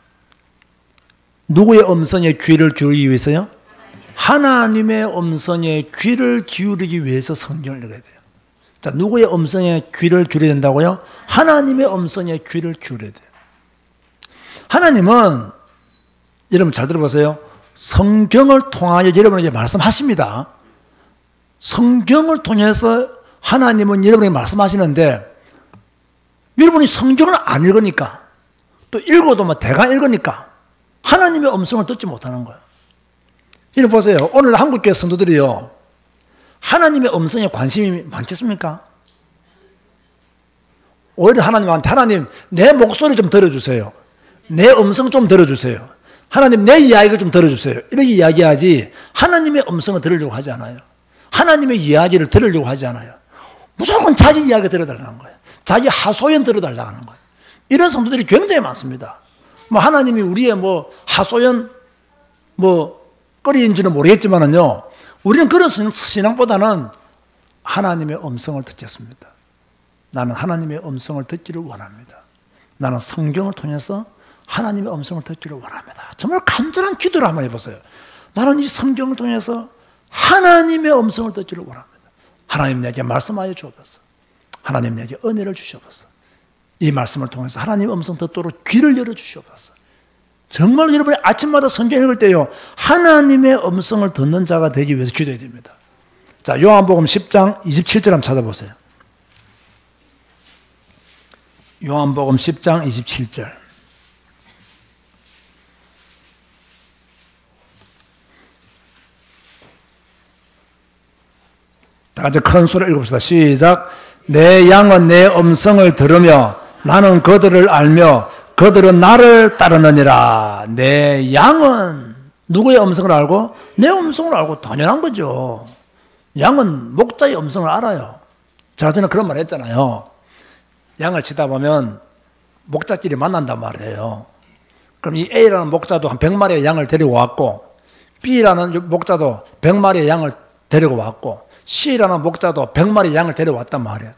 [SPEAKER 1] 누구의 음성에 귀를 기울이기 위해서요? 하나님의 음성에 귀를 기울이기 위해서 성경을 읽어야 돼요. 자, 누구의 음성에 귀를 기울여야 된다고요? 하나님의 음성에 귀를 기울여야 돼요. 하나님은, 여러분 잘 들어보세요. 성경을 통하여 여러분에게 말씀하십니다. 성경을 통해서 하나님은 여러분에게 말씀하시는데, 여러분이 성경을 안 읽으니까, 또 읽어도 뭐 대강 읽으니까 하나님의 음성을 듣지 못하는 거예요. 여러분 보세요. 오늘 한국교회 성도들이요, 하나님의 음성에 관심이 많겠습니까? 오히려 하나님한테, 하나님 내 목소리 좀 들어주세요, 내 음성 좀 들어주세요, 하나님 내 이야기를 좀 들어주세요, 이렇게 이야기하지 하나님의 음성을 들으려고 하지 않아요. 하나님의 이야기를 들으려고 하지 않아요. 무조건 자기 이야기 들어달라는 거예요. 자기 하소연 들어달라는 거예요. 이런 성도들이 굉장히 많습니다. 뭐 하나님이 우리의 뭐 하소연 거리인지는 모르겠지만은요, 우리는 그런 신앙보다는 하나님의 음성을 듣겠습니다. 나는 하나님의 음성을 듣기를 원합니다. 나는 성경을 통해서 하나님의 음성을 듣기를 원합니다. 정말 간절한 기도를 한번 해보세요. 나는 이 성경을 통해서 하나님의 음성을 듣기를 원합니다. 하나님 내게 말씀하여 주옵소서. 하나님 내게 은혜를 주시옵소서. 이 말씀을 통해서 하나님의 음성 듣도록 귀를 열어주시옵소서. 정말 여러분이 아침마다 성경 읽을 때요, 하나님의 음성을 듣는 자가 되기 위해서 기도해야 됩니다. 자, 요한복음 10장 27절 한번 찾아보세요. 요한복음 10장 27절. 다 같이 큰 소리로 읽읍시다. 시작. 내 양은 내 음성을 들으며 나는 그들을 알며 그들은 나를 따르느니라. 내 양은 누구의 음성을 알고? 내 음성을 알고. 당연한 거죠. 양은 목자의 음성을 알아요. 제가 전에 그런 말 했잖아요. 양을 치다 보면 목자끼리 만난단 말이에요. 그럼 이 A라는 목자도 한 100마리의 양을 데리고 왔고, B라는 목자도 100마리의 양을 데리고 왔고, C라는 목자도 100마리의 양을 데려왔단 말이에요.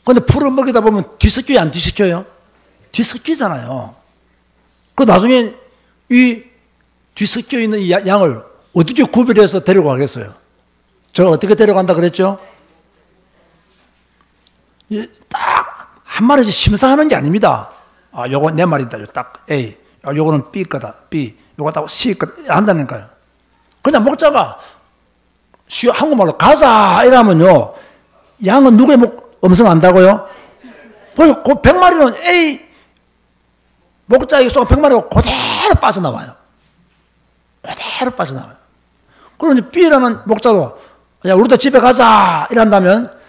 [SPEAKER 1] 그런데 풀을 먹이다 보면 뒤섞여요, 안 뒤섞여요? 뒤섞이잖아요. 그 나중에 이 뒤섞여 있는 이 양을 어떻게 구별해서 데려가겠어요? 저 어떻게 데려간다 그랬죠? 딱 한 마리씩 심사하는 게 아닙니다. 아, 요거 내 말이다. 딱 A. 아, 요거는 B 거다. B. 요거 딱 C 거다. 한다니까요. 그냥 목자가 한국말로 가자 이러면요, 양은 누구의 음성 안다고요? 그 100마리는 A 목자에게 쏘고 100마리가 그대로 빠져나와요. 그대로 빠져나와요. 그러면 B라는 목자도, 야, 우리도 집에 가자 이런다면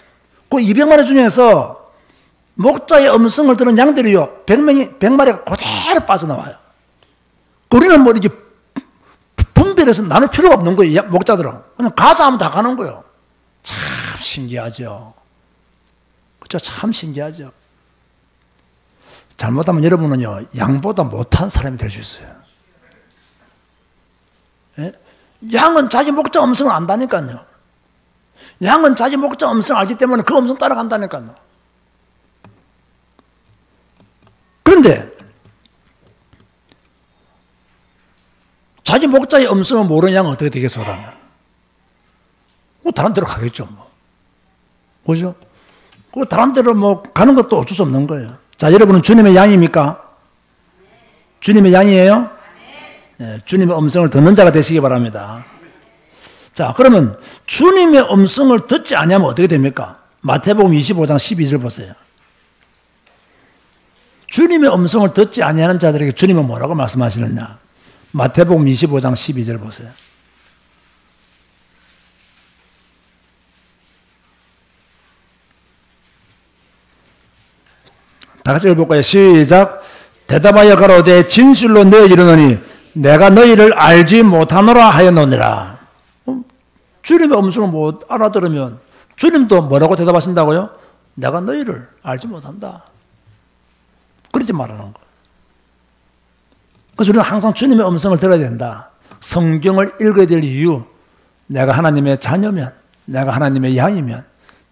[SPEAKER 1] 그 200마리 중에서 목자의 음성을 들은 양들이요, 100마리가 그대로 빠져나와요. 우리는 뭐 이렇게 분별해서 나눌 필요가 없는 거예요. 목자들은 그냥 가자 하면 다 가는 거예요. 참 신기하죠. 그렇죠? 참 신기하죠. 잘못하면 여러분은요, 양보다 못한 사람이 될 수 있어요. 예? 양은 자기 목자 음성을 안다니까요. 양은 자기 목자 음성을 알기 때문에 그 음성 따라간다니까요. 그런데 자기 목자의 음성을 모르는 양은 어떻게 되겠어, 그러면? 뭐 다른 데로 가겠죠, 뭐. 그죠? 그 다른 데로 뭐 가는 것도 어쩔 수 없는 거예요. 자, 여러분은 주님의 양입니까? 주님의 양이에요? 네, 주님의 음성을 듣는 자가 되시기 바랍니다. 자, 그러면 주님의 음성을 듣지 아니하면 어떻게 됩니까? 마태복음 25장 12절 보세요. 주님의 음성을 듣지 아니하는 자들에게 주님은 뭐라고 말씀하시느냐? 마태복음 25장 12절 보세요. 다 같이 읽어볼까요? 시작. 대답하여 가로되 진실로 너희에게 이르노니 내가 너희를 알지 못하노라 하였노니라. 주님의 음성을 못 알아들으면 주님도 뭐라고 대답하신다고요? 내가 너희를 알지 못한다. 그러지 말라는 거예요. 그래서 우리는 항상 주님의 음성을 들어야 된다. 성경을 읽어야 될 이유, 내가 하나님의 자녀면, 내가 하나님의 양이면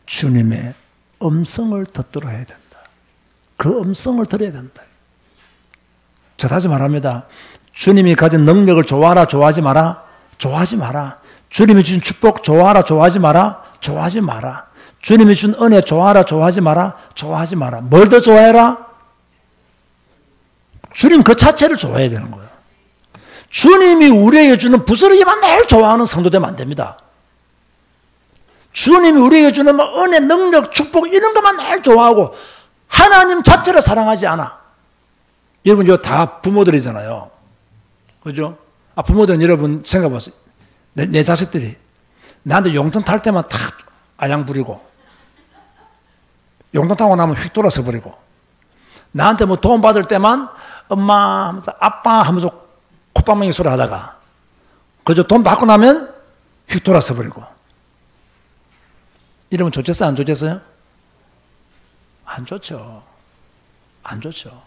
[SPEAKER 1] 주님의 음성을 듣도록 해야 된다. 그 음성을 들어야 된다. 자, 다시 말합니다. 주님이 가진 능력을 좋아하라, 좋아하지 마라? 좋아하지 마라. 주님이 주신 축복 좋아하라, 좋아하지 마라? 좋아하지 마라. 주님이 주신 은혜 좋아하라, 좋아하지 마라? 좋아하지 마라. 뭘 더 좋아해라? 주님 그 자체를 좋아해야 되는 거예요. 주님이 우리에게 주는 부스러기만 늘 좋아하는 성도 되면 안 됩니다. 주님이 우리에게 주는 은혜, 능력, 축복 이런 것만 늘 좋아하고 하나님 자체를 사랑하지 않아. 여러분 이거 다 부모들이잖아요. 그죠? 부모들은 여러분 생각해보세요. 내 자식들이 나한테 용돈 탈 때만 다 아양 부리고 용돈 타고 나면 휙 돌아서 버리고 나한테 뭐 도움 받을 때만 엄마 하면서 아빠 하면서 콧방망이 소리 하다가 그저 돈 받고 나면 휙 돌아서 버리고 이러면 좋겠어요? 안 좋겠어요? 안 좋죠. 안 좋죠.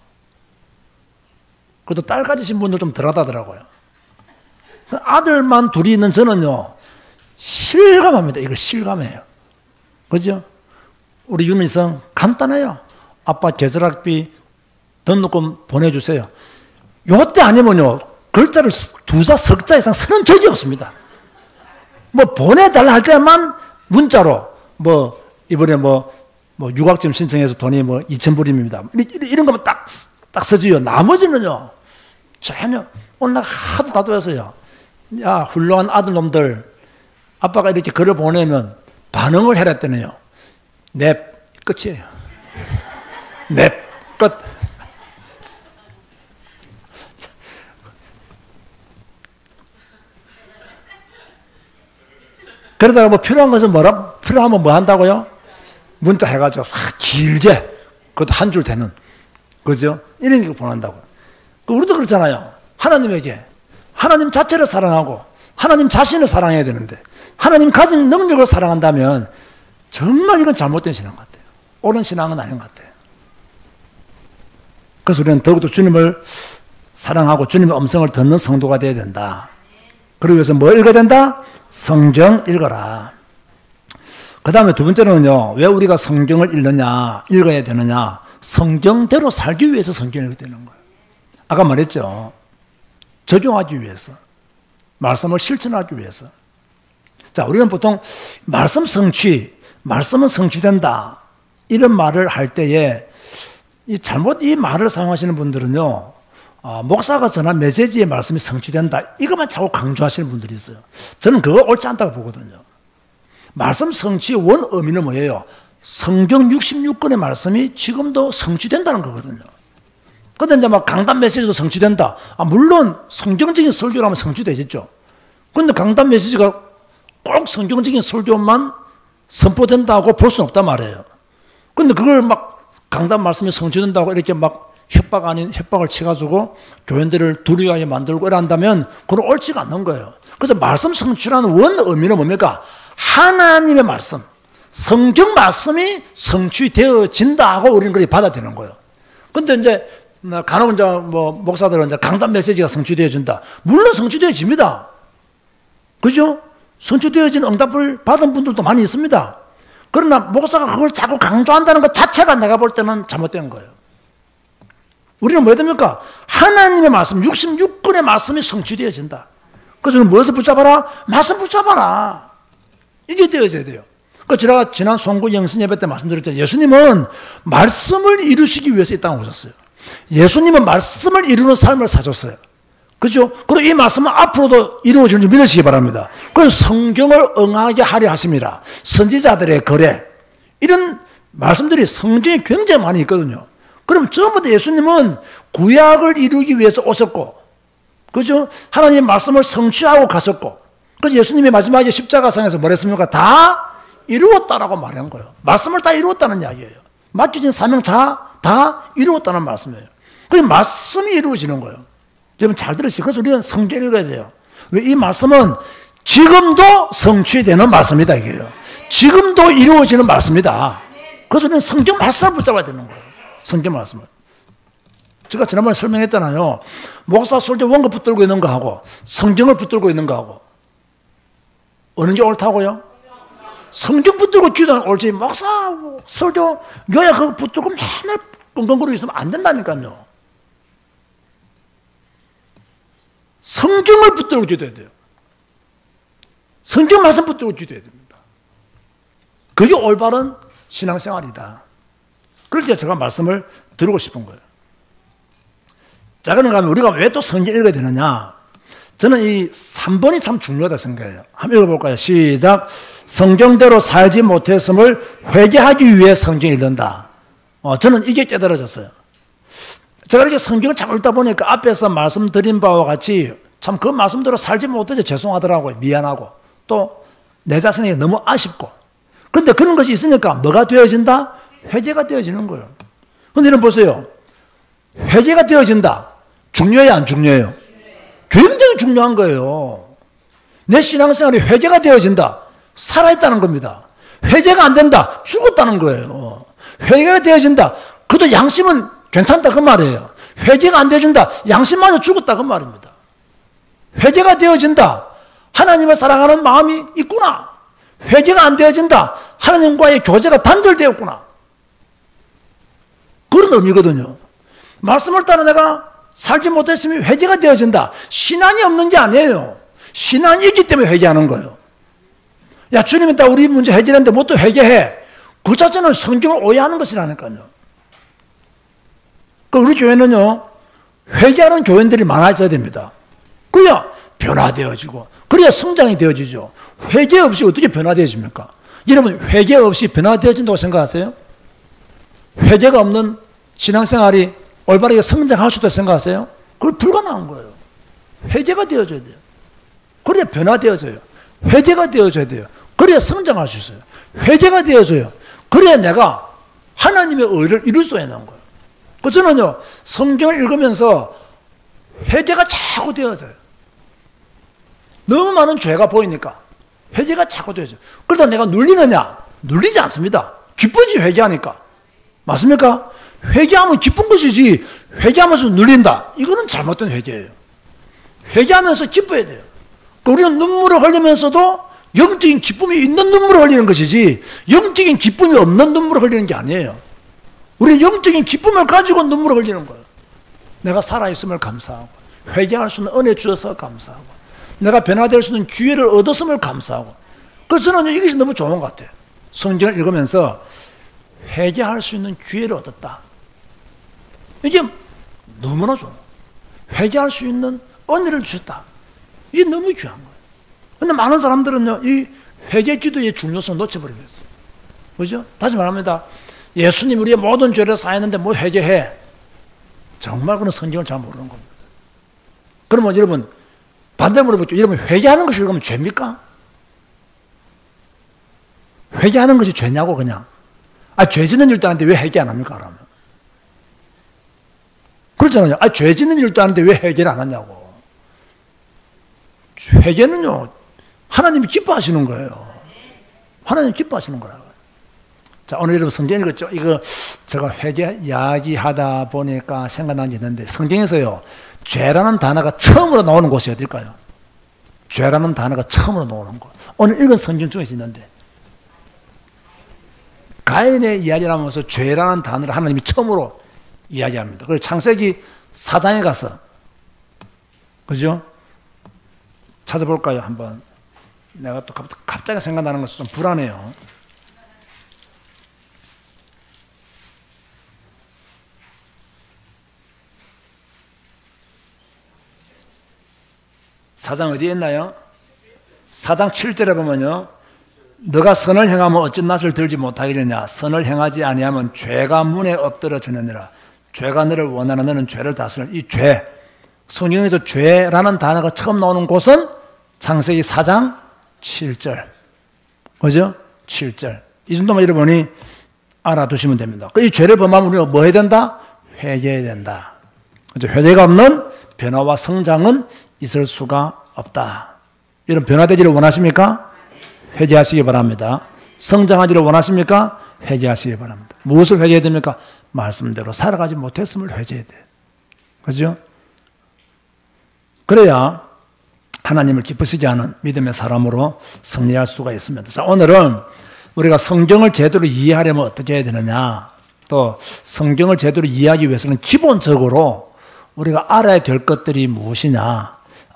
[SPEAKER 1] 그래도 딸 가지신 분들 좀 덜하다더라고요. 아들만 둘이 있는 저는요, 실감합니다. 이거 실감해요. 그죠? 우리 윤희성 간단해요. 아빠 계절학비 등록금 보내주세요. 요때 아니면요, 글자를 두자, 석자 이상 쓰는 적이 없습니다. 뭐 보내달라 할 때만 문자로, 이번에 유학점 신청해서 돈이 2,000불입니다. 이런 거만 딱 써줘요. 나머지는요, 전혀, 오늘 하도 다도해서요. 야, 훌륭한 아들놈들, 아빠가 이렇게 글을 보내면 반응을 해라 했더니요. 넵, 끝이에요. 넵, 끝. 그러다가 필요한 것은 필요하면 뭐 한다고요? 문자 해가지고 길게, 그것도 한 줄 되는, 그죠? 이런 거 보낸다고. 우리도 그렇잖아요. 하나님에게, 하나님 자체를 사랑하고, 하나님 자신을 사랑해야 되는데, 하나님 가진 능력을 사랑한다면, 정말 이건 잘못된 신앙 같아요. 옳은 신앙은 아닌 것 같아요. 그래서 우리는 더욱더 주님을 사랑하고 주님의 음성을 듣는 성도가 되어야 된다. 그러기 위해서 뭐 읽어야 된다? 성경 읽어라. 그 다음에 두 번째로는요, 왜 우리가 성경을 읽어야 되느냐? 성경대로 살기 위해서 성경을 읽어야 되는 거예요. 아까 말했죠. 적용하기 위해서. 말씀을 실천하기 위해서. 자, 우리는 보통 말씀은 성취된다. 이런 말을 할 때에 잘못 이 말을 사용하시는 분들은요, 목사가 전한 메시지의 말씀이 성취된다. 이것만 자꾸 강조하시는 분들이 있어요. 저는 그거 옳지 않다고 보거든요. 말씀 성취의 원 의미는 뭐예요? 성경 66권의 말씀이 지금도 성취된다는 거거든요. 근데 이제 강단 메시지도 성취된다. 물론 성경적인 설교라면 성취되겠죠. 근데 강단 메시지가 꼭 성경적인 설교만 선포된다고 볼 수는 없단 말이에요. 근데 그걸 강단 말씀이 성취된다고 이렇게 협박 아닌 협박을 쳐가지고 교인들을 두려워하게 만들고 이런다면 그건 옳지가 않는 거예요. 그래서 말씀 성취라는 원 의미는 뭡니까? 하나님의 말씀, 성경 말씀이 성취되어진다고 우리는 그렇게 받아들이는 거예요. 근데 이제 간혹 이제 목사들은 이제 강단 메시지가 성취되어진다. 물론 성취되어집니다. 그죠? 성취되어진 응답을 받은 분들도 많이 있습니다. 그러나 목사가 그걸 자꾸 강조한다는 것 자체가 내가 볼 때는 잘못된 거예요. 우리는 뭐 해야 됩니까? 하나님의 말씀, 66권의 말씀이 성취되어진다. 그래서 무엇을 붙잡아라? 말씀 붙잡아라. 이게 되어져야 돼요. 제가 지난 송구 영신 예배 때 말씀드렸죠. 예수님은 말씀을 이루시기 위해서 이 땅에 오셨어요. 예수님은 말씀을 이루는 삶을 사줬어요. 그죠? 그리고 이 말씀은 앞으로도 이루어질 줄 믿으시기 바랍니다. 그래서 성경을 응하게 하려 하심이라. 선지자들의 거래. 이런 말씀들이 성경에 굉장히 많이 있거든요. 그럼 전부 다 예수님은 구약을 이루기 위해서 오셨고, 그죠? 하나님의 말씀을 성취하고 가셨고, 그래서 예수님이 마지막에 십자가상에서 뭐랬습니까? 다 이루었다라고 말한 거예요. 말씀을 다 이루었다는 이야기예요. 맡겨진 사명 다 이루었다는 말씀이에요. 그 말씀이 이루어지는 거예요. 여러분 잘 들으시죠? 그래서 우리는 성경 읽어야 돼요. 왜? 이 말씀은 지금도 성취되는 말씀이다 이게요. 지금도 이루어지는 말씀이다. 그래서 우리는 성경 말씀을 붙잡아야 되는 거예요. 성경 말씀을. 제가 지난번에 설명했잖아요. 목사 설교 원고 붙들고 있는 거하고 성경을 붙들고 있는 거하고 어느 게 옳다고요? 성경 붙들고 기도하는 옳지. 목사 설교 요약 그거 붙들고 맨날 끙끙거리고 있으면 안 된다니까요. 성경을 붙들고 기도해야 돼요. 성경 말씀 붙들고 기도해야 됩니다. 그게 올바른 신앙생활이다. 그렇게 제가 말씀을 드리고 싶은 거예요. 자, 그런가 하면 우리가 왜 또 성경 읽어야 되느냐? 저는 이 3번이 참 중요하다 생각해요. 한번 읽어볼까요? 시작. 성경대로 살지 못했음을 회개하기 위해 성경 읽는다. 저는 이게 깨달아졌어요. 제가 이렇게 성경을 자꾸 읽다 보니까 앞에서 말씀드린 바와 같이 참 그 말씀대로 살지 못해서 죄송하더라고요. 미안하고. 또 내 자신에게 너무 아쉽고. 그런데 그런 것이 있으니까 뭐가 되어진다? 회개가 되어지는 거예요. 그런데 여러분 보세요. 회개가 되어진다. 중요해요, 안 중요해요? 굉장히 중요한 거예요. 내 신앙생활이 회개가 되어진다. 살아있다는 겁니다. 회개가 안 된다. 죽었다는 거예요. 회개가 되어진다. 그래도 양심은 괜찮다 그 말이에요. 회개가 안 되어진다. 양심마저 죽었다 그 말입니다. 회개가 되어진다. 하나님을 사랑하는 마음이 있구나. 회개가 안 되어진다. 하나님과의 교제가 단절되었구나. 그런 의미거든요. 말씀을 따라 내가 살지 못했으면 회개가 되어진다. 신앙이 없는 게 아니에요. 신앙이 있기 때문에 회개하는 거예요. 야, 주님이 다 우리 문제 해결했는데 뭐 또 회개해. 그 자체는 성경을 오해하는 것이라니까요. 우리 교회는요, 회개하는 교인들이 많아져야 됩니다. 그래야 변화되어지고, 그래야 성장이 되어지죠. 회개 없이 어떻게 변화되어집니까? 여러분, 회개 없이 변화되어진다고 생각하세요? 회개가 없는 신앙생활이 올바르게 성장할 수 있다고 생각하세요? 그건 불가능한 거예요. 회개가 되어져야 돼요. 그래야 변화되어져요. 회개가 되어져야 돼요. 그래야 성장할 수 있어요. 회개가 되어져요. 그래야 내가 하나님의 의를 이룰 수 있는 거예요. 저는요, 성경을 읽으면서 회개가 자꾸 되어져요. 너무 많은 죄가 보이니까 회개가 자꾸 되어져요. 그러다 내가 눌리느냐? 눌리지 않습니다. 기쁘지, 회개하니까. 맞습니까? 회개하면 기쁜 것이지 회개하면서 눌린다. 이거는 잘못된 회개예요. 회개하면서 기뻐야 돼요. 우리는 눈물을 흘리면서도 영적인 기쁨이 있는 눈물을 흘리는 것이지 영적인 기쁨이 없는 눈물을 흘리는 게 아니에요. 우리는 영적인 기쁨을 가지고 눈물을 흘리는 거예요. 내가 살아있음을 감사하고 회개할 수 있는 은혜 주셔서 감사하고 내가 변화될 수 있는 기회를 얻었음을 감사하고. 그래서 저는 이것이 너무 좋은 것 같아요. 성경을 읽으면서 회개할 수 있는 기회를 얻었다. 이게 너무나 좋아요. 회개할 수 있는 은혜를 주셨다. 이게 너무 귀한 거예요. 그런데 많은 사람들은요, 이 회개 기도의 중요성을 놓쳐버리고 있어요. 그죠? 다시 말합니다. 예수님 우리의 모든 죄를 사했는데 뭐 회개해? 정말 그런 성경을 잘 모르는 겁니다. 그러면 여러분, 반대로 물어볼게요. 여러분, 회개하는 것이 그러면 죄입니까? 회개하는 것이 죄냐고, 그냥. 죄 짓는 일도 아닌데 왜 회개 안 합니까? 그러면. 그렇잖아요. 죄 짓는 일도 아닌데 왜 회개를 안 하냐고. 회개는요, 하나님이 기뻐하시는 거예요. 하나님이 기뻐하시는 거라고요. 자, 오늘 여러분 성경 읽었죠? 이거 제가 회개 이야기하다 보니까 생각난 게 있는데, 성경에서요, 죄라는 단어가 처음으로 나오는 곳이 어딜까요? 죄라는 단어가 처음으로 나오는 곳. 오늘 읽은 성경 중에 있는데, 가인의 이야기를 하면서 죄라는 단어를 하나님이 처음으로 이야기합니다. 그래서 창세기 4장에 가서, 그죠? 찾아볼까요? 한번. 내가 또 갑자기 생각나는 것이 좀 불안해요. 사장 어디에 있나요? 4장 7절에 보면요, 너가 선을 행하면 어찌 낯을 들지 못하겠느냐? 선을 행하지 아니하면 죄가 문에 엎드러지느니라. 죄가 너를 원하는 너는 죄를 다스려. 이 죄, 성경에서 죄라는 단어가 처음 나오는 곳은 창세기 4장 7절. 그죠? 7절. 이 정도만 읽어보니 알아두시면 됩니다. 이 죄를 범하면 우리가 뭐 해야 된다? 회개해야 된다. 그죠? 회개가 없는 변화와 성장은 있을 수가 없다. 이런 변화되기를 원하십니까? 회개하시기 바랍니다. 성장하기를 원하십니까? 회개하시기 바랍니다. 무엇을 회개해야 됩니까? 말씀대로 살아가지 못했음을 회개해야 돼요. 그죠? 그래야 하나님을 기쁘시게 하는 믿음의 사람으로 승리할 수가 있습니다. 자, 오늘은 우리가 성경을 제대로 이해하려면 어떻게 해야 되느냐, 또 성경을 제대로 이해하기 위해서는 기본적으로 우리가 알아야 될 것들이 무엇이냐.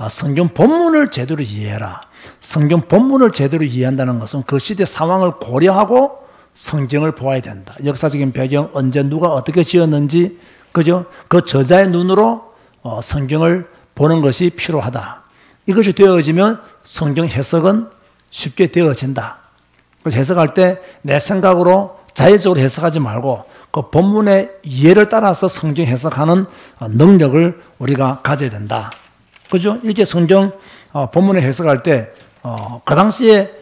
[SPEAKER 1] 성경 본문을 제대로 이해해라. 성경 본문을 제대로 이해한다는 것은 그 시대 상황을 고려하고 성경을 보아야 된다. 역사적인 배경, 언제 누가 어떻게 지었는지, 그죠? 그 저자의 눈으로 성경을 보는 것이 필요하다. 이것이 되어지면 성경 해석은 쉽게 되어진다. 그래서 해석할 때 내 생각으로 자의적으로 해석하지 말고 그 본문의 이해를 따라서 성경 해석하는 능력을 우리가 가져야 된다. 그죠? 이렇게 성경 본문을 해석할 때 그 당시에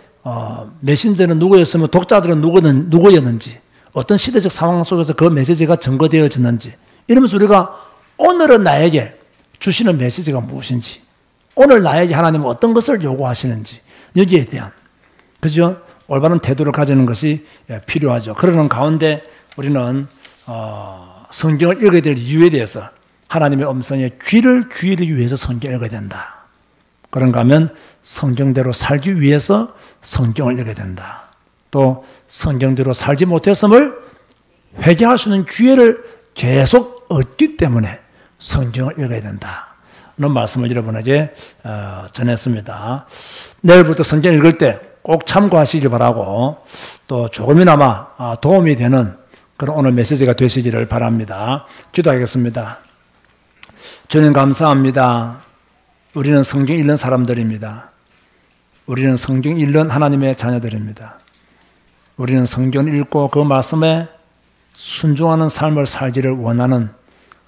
[SPEAKER 1] 메신저는 누구였으면 독자들은 누구였는지, 어떤 시대적 상황 속에서 그 메시지가 전거되어졌는지, 이러면서 우리가 오늘은 나에게 주시는 메시지가 무엇인지, 오늘 나에게 하나님은 어떤 것을 요구하시는지, 여기에 대한, 그죠? 올바른 태도를 가지는 것이 필요하죠. 그러는 가운데 우리는 성경을 읽어야 될 이유에 대해서 하나님의 음성에 귀를 기울이기 위해서 성경을 읽어야 된다. 그런가 하면 성경대로 살기 위해서 성경을 읽어야 된다. 또 성경대로 살지 못했음을 회개할 수 있는 기회를 계속 얻기 때문에 성경을 읽어야 된다. 이런 말씀을 여러분에게 전했습니다. 내일부터 성경 읽을 때 꼭 참고하시길 바라고, 또 조금이나마 도움이 되는 그런 오늘 메시지가 되시기를 바랍니다. 기도하겠습니다. 주님 감사합니다. 우리는 성경 읽는 사람들입니다. 우리는 성경 읽는 하나님의 자녀들입니다. 우리는 성경을 읽고 그 말씀에 순종하는 삶을 살기를 원하는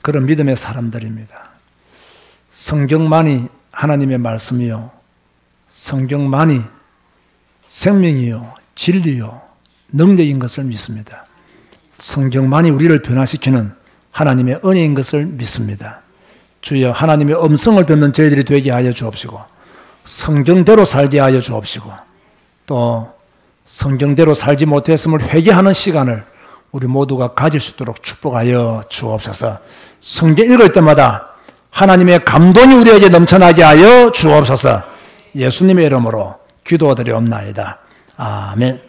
[SPEAKER 1] 그런 믿음의 사람들입니다. 성경만이 하나님의 말씀이요, 성경만이 생명이요, 진리요, 능력인 것을 믿습니다. 성경만이 우리를 변화시키는 하나님의 은혜인 것을 믿습니다. 주여, 하나님의 음성을 듣는 저희들이 되게 하여 주옵시고, 성경대로 살게 하여 주옵시고, 또 성경대로 살지 못했음을 회개하는 시간을 우리 모두가 가질 수 있도록 축복하여 주옵소서. 성경 읽을 때마다 하나님의 감동이 우리에게 넘쳐나게 하여 주옵소서. 예수님의 이름으로 기도드리옵나이다. 아멘.